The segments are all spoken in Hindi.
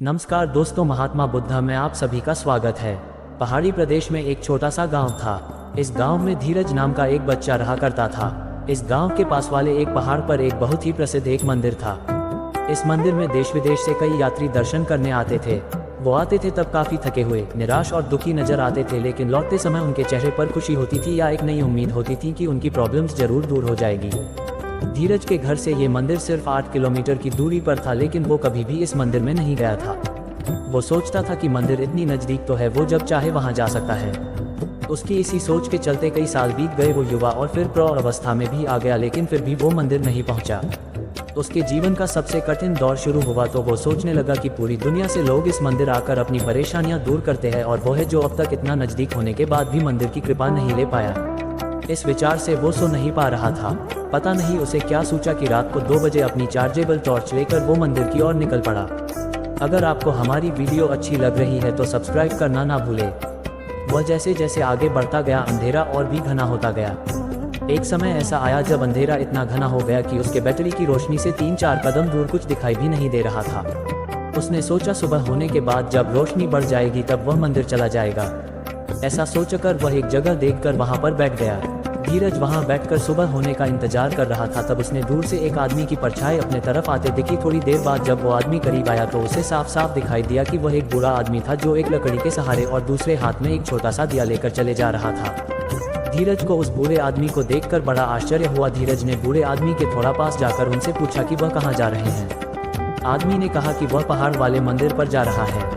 नमस्कार दोस्तों, महात्मा बुद्धा में आप सभी का स्वागत है। पहाड़ी प्रदेश में एक छोटा सा गांव था। इस गांव में धीरज नाम का एक बच्चा रहा करता था। इस गांव के पास वाले एक पहाड़ पर एक बहुत ही प्रसिद्ध एक मंदिर था। इस मंदिर में देश विदेश से कई यात्री दर्शन करने आते थे। वो आते थे तब काफी थके हुए, निराश और दुखी नजर आते थे, लेकिन लौटते समय उनके चेहरे पर खुशी होती थी या एक नई उम्मीद होती थी कि उनकी प्रॉब्लम्स जरूर दूर हो जाएगी। धीरज के घर से ये मंदिर सिर्फ 8 किलोमीटर की दूरी पर था, लेकिन वो कभी भी इस मंदिर में नहीं गया था। वो सोचता था कि मंदिर इतनी नज़दीक तो है, वो जब चाहे वहां जा सकता है। उसकी इसी सोच के चलते कई साल बीत गए। वो युवा और फिर प्रौढ़ अवस्था में भी आ गया, लेकिन फिर भी वो मंदिर नहीं पहुंचा। उसके जीवन का सबसे कठिन दौर शुरू हुआ तो वो सोचने लगा कि पूरी दुनिया से लोग इस मंदिर आकर अपनी परेशानियां दूर करते हैं, और वो है जो अब तक इतना नज़दीक होने के बाद भी मंदिर की कृपा नहीं ले पाया। इस विचार से वो सो नहीं पा रहा था। पता नहीं उसे क्या सोचा कि रात को 2 बजे अपनी चार्जेबल टॉर्च लेकर वो मंदिर की ओर निकल पड़ा। अगर आपको हमारी वीडियो अच्छी लग रही है तो सब्सक्राइब करना ना भूलें। वह जैसे जैसे आगे बढ़ता गया, अंधेरा और भी घना होता गया। एक समय ऐसा आया जब अंधेरा इतना घना हो गया कि उसके बैटरी की रोशनी से 3-4 कदम दूर कुछ दिखाई भी नहीं दे रहा था। उसने सोचा सुबह होने के बाद जब रोशनी बढ़ जाएगी तब वह मंदिर चला जाएगा। ऐसा सोचकर वह एक जगह देखकर वहां पर बैठ गया। धीरज वहां बैठकर सुबह होने का इंतजार कर रहा था। तब उसने दूर से एक आदमी की परछाई अपने तरफ आते दिखी। थोड़ी देर बाद जब वो आदमी करीब आया तो उसे साफ साफ दिखाई दिया कि वह एक बूढ़ा आदमी था जो एक लकड़ी के सहारे और दूसरे हाथ में एक छोटा सा दिया लेकर चले जा रहा था। धीरज को उस बूढ़े आदमी को देखकर बड़ा आश्चर्य हुआ। धीरज ने बूढ़े आदमी के थोड़ा पास जाकर उनसे पूछा कि वह कहाँ जा रहे हैं। आदमी ने कहा कि वह पहाड़ वाले मंदिर पर जा रहा है।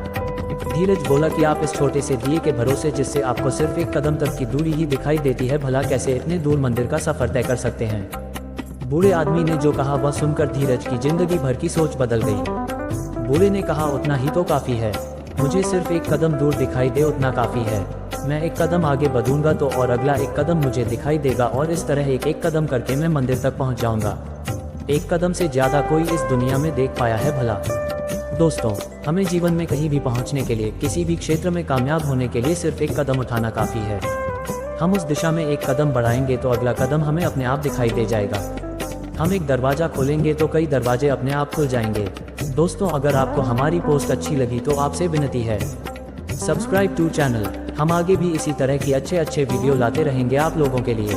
धीरज बोला कि आप इस छोटे से दिए के भरोसे, जिससे आपको सिर्फ 1 कदम तक की दूरी ही दिखाई देती है, भला कैसे इतने दूर मंदिर का सफर तय कर सकते हैं। बूढ़े आदमी ने जो कहा वह सुनकर धीरज की जिंदगी भर की सोच बदल गई। बूढ़े ने कहा, उतना ही तो काफी है, मुझे सिर्फ 1 कदम दूर दिखाई दे उतना काफी है। मैं 1 कदम आगे बढ़ूंगा तो और अगला 1 कदम मुझे दिखाई देगा, और इस तरह एक कदम करके मैं मंदिर तक पहुंच जाऊंगा। 1 कदम से ज्यादा कोई इस दुनिया में देख पाया है भला। दोस्तों, हमें जीवन में कहीं भी पहुंचने के लिए, किसी भी क्षेत्र में कामयाब होने के लिए सिर्फ 1 कदम उठाना काफी है। हम उस दिशा में 1 कदम बढ़ाएंगे तो अगला कदम हमें अपने आप दिखाई दे जाएगा। हम एक दरवाजा खोलेंगे तो कई दरवाजे अपने आप खुल जाएंगे। दोस्तों, अगर आपको हमारी पोस्ट अच्छी लगी तो आपसे विनती है, सब्सक्राइब टू चैनल। हम आगे भी इसी तरह की अच्छे वीडियो लाते रहेंगे आप लोगों के लिए।